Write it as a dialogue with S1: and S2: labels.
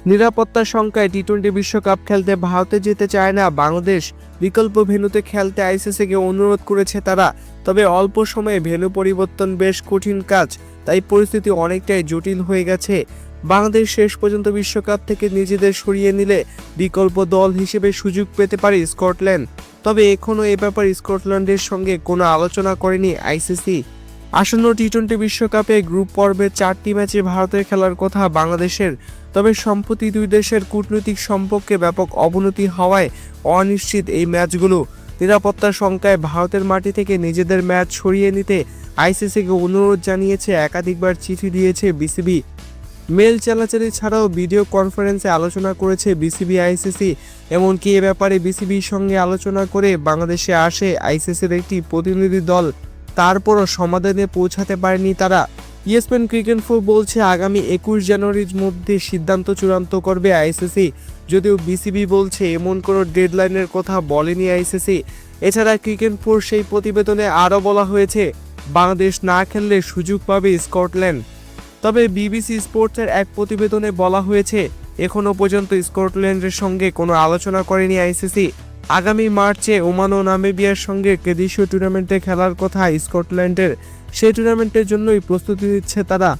S1: নিরাপত্তার শঙ্কায় টি-20 বিশ্বকাপ খেলতে ভারতে যেতে চায় না বাংলাদেশ। বিকল্প ভেন্যুতে খেলতে আইসিসিকে অনুরোধ করেছে তারা। তবে অল্প সময়ে ভেন্যু পরিবর্তন বেশ কঠিন কাজ, তাই পরিস্থিতি অনেকটাই জটিল হয়ে গেছে। বাংলাদেশ শেষ পর্যন্ত বিশ্বকাপ থেকে নিজেদের সরিয়ে নিলে বিকল্প দল হিসেবে সুযোগ পেতে পারে স্কটল্যান্ড। তবে এখনও এ ব্যাপারে স্কটল্যান্ডের সঙ্গে কোনো আলোচনা করেনি আইসিসি। আসন্ন টি-20 বিশ্বকাপে গ্রুপ পর্বে 4টি ম্যাচে ভারতের খেলার কথা বাংলাদেশের। তবে সম্প্রতি দুই দেশের কূটনৈতিক সম্পর্কে ব্যাপক অবনতি হওয়ায় অনিশ্চিত এই ম্যাচগুলো। নিরাপত্তার শঙ্কায় ভারতের মাটি থেকে নিজেদের ম্যাচ সরিয়ে নিতে আইসিসিকে অনুরোধ জানিয়েছে, একাধিকবার চিঠি দিয়েছে বিসিবি। মেল চালাচালি ছাড়াও ভিডিও কনফারেন্সে আলোচনা করেছে বিসিবি আইসিসি। এমনকি এ ব্যাপারে বিসিবির সঙ্গে আলোচনা করে বাংলাদেশে আসে আইসিসির একটি প্রতিনিধি দল। তারপরও সমাধানে পৌঁছাতে পারেনি তারা। ESPN ক্রিকেট বলছে আগামী 21 জানুয়ারির মধ্যে সিদ্ধান্ত চূড়ান্ত করবে আইসিসি। যদিও বিসিবি বলছে এমন কোনো ডেডলাইনের কথা বলেনি আইসিসি। এছাড়া ক্রিকেট সেই প্রতিবেদনে আরও বলা হয়েছে বাংলাদেশ না খেললে সুযোগ পাবে স্কটল্যান্ড। তবে বিবিসি স্পোর্টসের এক প্রতিবেদনে বলা হয়েছে এখনও পর্যন্ত স্কটল্যান্ডের সঙ্গে কোনো আলোচনা করেনি আইসিসি। আগামী মার্চে ওমান ও নামিবিয়ার সঙ্গে দেশীয় টুর্নামেন্টে খেলার কথা স্কটল্যান্ডের। সেই টুর্নামেন্টের জন্যই প্রস্তুতি নিচ্ছে তারা।